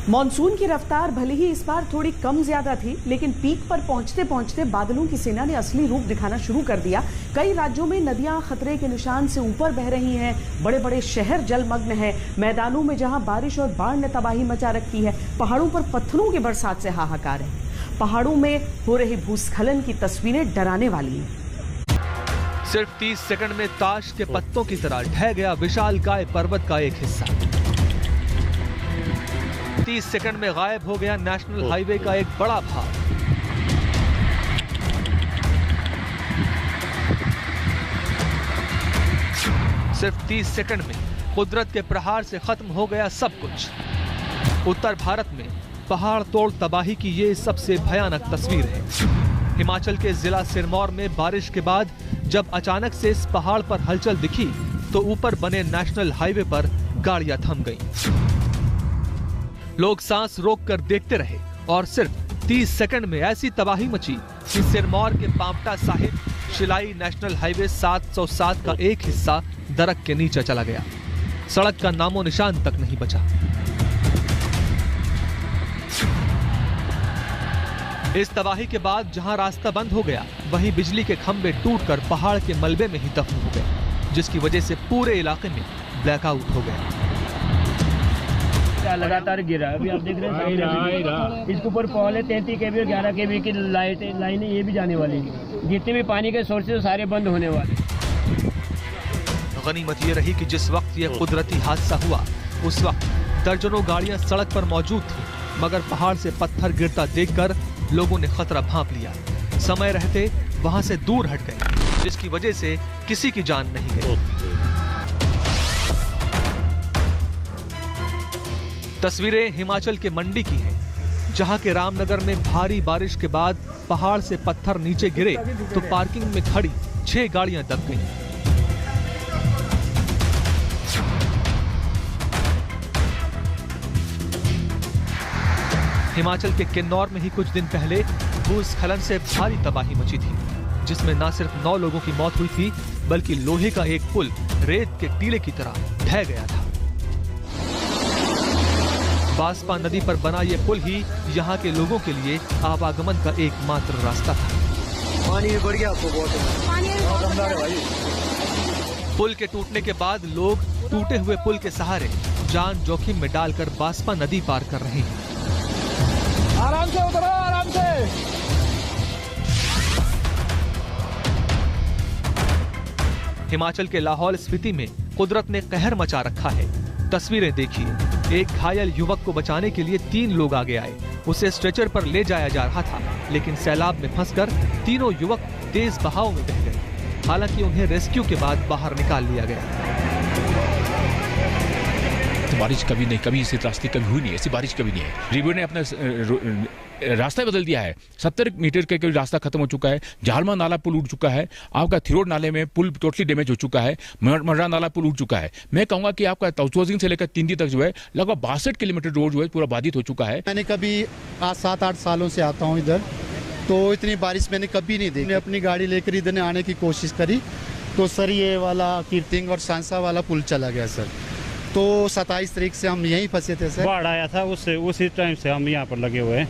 Monsoon की रफ्तार भले ही इस बार थोड़ी कम ज्यादा थी, लेकिन पीक पर पहुंचते पहुंचते बादलों की सेना ने असली रूप दिखाना शुरू कर दिया। कई राज्यों में नदियां खतरे के निशान से ऊपर बह रही हैं, बड़े बड़े शहर जलमग्न हैं। मैदानों में जहां बारिश और बाढ़ ने तबाही मचा रखी है, पहाड़ों पर पत्थरों की बरसात से हाहाकार है। पहाड़ों में हो रही भूस्खलन की तस्वीरें डराने वाली हैं। सिर्फ 30 सेकंड में ताश के पत्तों की तरह ढह गया विशालकाय पर्वत का एक हिस्सा। 30 सेकंड में गायब हो गया नेशनल हाईवे का एक बड़ा भाग। सिर्फ 30 सेकंड में कुदरत के प्रहार से खत्म हो गया सब कुछ। उत्तर भारत में पहाड़ तोड़ तबाही की ये सबसे भयानक तस्वीर है। हिमाचल के जिला सिरमौर में बारिश के बाद जब अचानक से इस पहाड़ पर हलचल दिखी तो ऊपर बने नेशनल हाईवे पर गाड़ियां थम गईं। लोग सांस रोककर देखते रहे और सिर्फ 30 सेकंड में ऐसी तबाही मची कि सिरमौर के पांवटा साहिब शिलाई नेशनल हाईवे 707 का एक हिस्सा दरक के नीचे चला गया। सड़क का नामो निशान तक नहीं बचा। इस तबाही के बाद जहां रास्ता बंद हो गया, वहीं बिजली के खंभे टूटकर पहाड़ के मलबे में ही दफन हो गए, जिसकी वजह से पूरे इलाके में ब्लैकआउट हो गया। लगातार गिरा, अभी आप देख रहे हैं इसके ऊपर पहले 33 kV और 11 kV की लाइनें ये भी जाने वाली है। जितने भी पानी के सोर्सेज सारे बंद होने वाले। गनीमत ये रही कि जिस वक्त ये कुदरती हादसा हुआ उस वक्त दर्जनों गाड़ियां सड़क पर मौजूद थी, मगर पहाड़ से पत्थर गिरता देखकर लोगों ने खतरा भांप लिया। समय रहते वहां से दूर हट गए, जिसकी वजह से किसी की जान नहीं गई। तस्वीरें हिमाचल के मंडी की हैं, जहां के रामनगर में भारी बारिश के बाद पहाड़ से पत्थर नीचे गिरे तो पार्किंग में खड़ी 6 गाड़ियां दब गईं। हिमाचल के किन्नौर में ही कुछ दिन पहले भूस्खलन से भारी तबाही मची थी, जिसमें न सिर्फ 9 लोगों की मौत हुई थी, बल्कि लोहे का एक पुल रेत के टीले की तरह ढह गया था। बासपा नदी पर बना ये पुल ही यहाँ के लोगों के लिए आवागमन का एकमात्र रास्ता था। पानी बढ़ गया आपको बहुत। पुल के टूटने के बाद लोग टूटे हुए पुल के सहारे जान जोखिम में डालकर बासपा नदी पार कर रहे हैं। आराम से उतरो, आराम से। हिमाचल के लाहौल स्पीति में कुदरत ने कहर मचा रखा है। तस्वीरें देखिए, एक घायल युवक को बचाने के लिए 3 लोग आगे आए। उसे स्ट्रेचर पर ले जाया जा रहा था, लेकिन सैलाब में फंसकर तीनों युवक तेज बहाव में बह गए। हालांकि उन्हें रेस्क्यू के बाद बाहर निकाल लिया गया। बारिश कभी नहीं, कभी ऐसी रास्ते कभी हुई नहीं, ऐसी बारिश कभी नहीं है। रिवर ने अपना रास्ता बदल दिया है। 70 मीटर का रास्ता खत्म हो चुका है। जालमा नाला पुल उठ चुका है। आपका थिरोड नाले में पुल टोटली डैमेज हो चुका है। मर्रा नाला पुल उठ चुका है। मैं कहूंगा कि आपका तौचोजिंग से लेकर तिंदी तक जो है लगभग 62 किलोमीटर रोड जो है पूरा बाधित हो चुका है। मैंने कभी आज 7-8 सालों से आता हूँ इधर, तो इतनी बारिश मैंने कभी नहीं देखी। अपनी गाड़ी लेकर इधर आने की कोशिश करी तो सर ये वाला कीर्तिंग और सांसा वाला पुल चला गया सर। तो 27 तारीख से हम यहीं फंसे थे सर। बाढ़ आया था, उससे उसी टाइम से हम यहाँ पर लगे हुए हैं।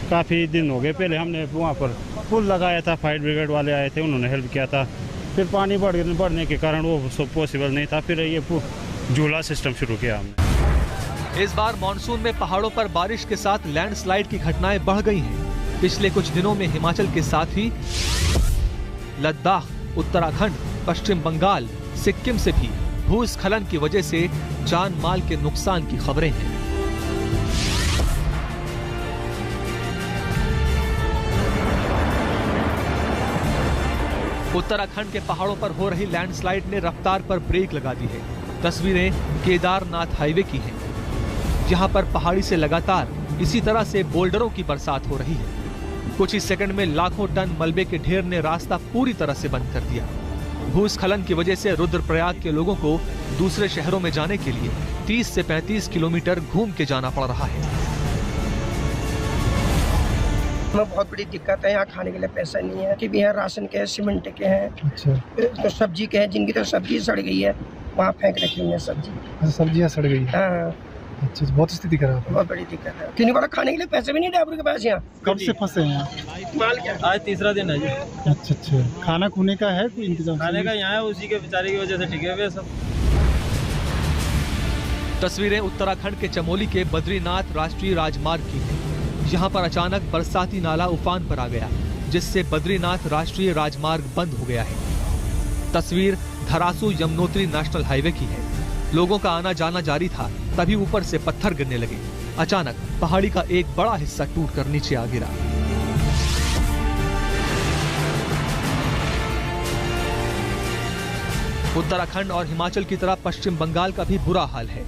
काफ़ी दिन हो गए। पहले हमने वहाँ पर पुल लगाया था, फायर ब्रिगेड वाले आए थे, उन्होंने हेल्प किया था। फिर पानी बढ़ने के कारण वो सब पॉसिबल नहीं था। फिर ये झूला सिस्टम शुरू किया हमने। इस बार मानसून में पहाड़ों पर बारिश के साथ लैंडस्लाइड की घटनाएं बढ़ गई हैं। पिछले कुछ दिनों में हिमाचल के साथ ही लद्दाख, उत्तराखंड, पश्चिम बंगाल, सिक्किम से भी भूस्खलन की वजह से जान माल के नुकसान की खबरें हैं। उत्तराखंड के पहाड़ों पर हो रही लैंडस्लाइड ने रफ्तार पर ब्रेक लगा दी है। तस्वीरें केदारनाथ हाईवे की हैं। यहां पर पहाड़ी से लगातार इसी तरह से बोल्डरों की बरसात हो रही है। कुछ ही सेकंड में लाखों टन मलबे के ढेर ने रास्ता पूरी तरह से बंद कर दिया। भूस्खलन की वजह से रुद्रप्रयाग के लोगों को दूसरे शहरों में जाने के लिए 30 से 35 किलोमीटर घूम के जाना पड़ रहा है। बहुत बड़ी दिक्कत है। यहाँ खाने के लिए पैसा नहीं है, कि भी यहाँ राशन के, सीमेंट के हैं, तो सब्जी के हैं, जिनकी तो सब्जी सड़ गई है, वहाँ फेंक रखी हुई है सब्जी। सब्जियाँ सड़ गई। हाँ, अच्छा, बहुत स्थिति खराब है। बहुत बड़ी दिक्कत है। किन्हीं वाला खाने के लिए पैसे भी नहीं ड्राइवर के पास यहाँ। कब से फंसे हैं? माल क्या? आज तीसरा दिन है जी। अच्छा अच्छा, खाना खूने का है कोई इंतजाम? खाने का यहाँ है, उसी के बेचारे की वजह से टिके हुए सब। तस्वीरें उत्तराखंड के चमोली के बद्रीनाथ राष्ट्रीय राजमार्ग की हैं। यहाँ पर अचानक बरसाती नाला उफान पर आ गया, जिससे बद्रीनाथ राष्ट्रीय राजमार्ग बंद हो गया है। तस्वीर धरासू यमुनोत्री नेशनल हाईवे की है। लोगों का आना जाना जारी था, तभी ऊपर से पत्थर गिरने लगे। अचानक पहाड़ी का एक बड़ा हिस्सा टूटकर नीचे आ गिरा। उत्तराखंड और हिमाचल की तरह पश्चिम बंगाल का भी बुरा हाल है।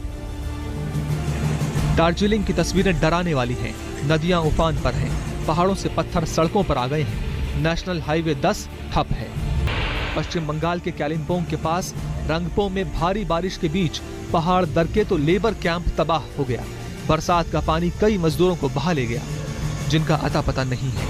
दार्जिलिंग की तस्वीरें डराने वाली हैं। नदियां उफान पर हैं, पहाड़ों से पत्थर सड़कों पर आ गए हैं। नेशनल हाईवे 10 ठप है। पश्चिम बंगाल के कालिम्पोंग के पास रंगपो में भारी बारिश के बीच पहाड़ दरके तो लेबर कैंप तबाह हो गया। बरसात का पानी कई मजदूरों को बहा ले गया, जिनका अता पता नहीं है।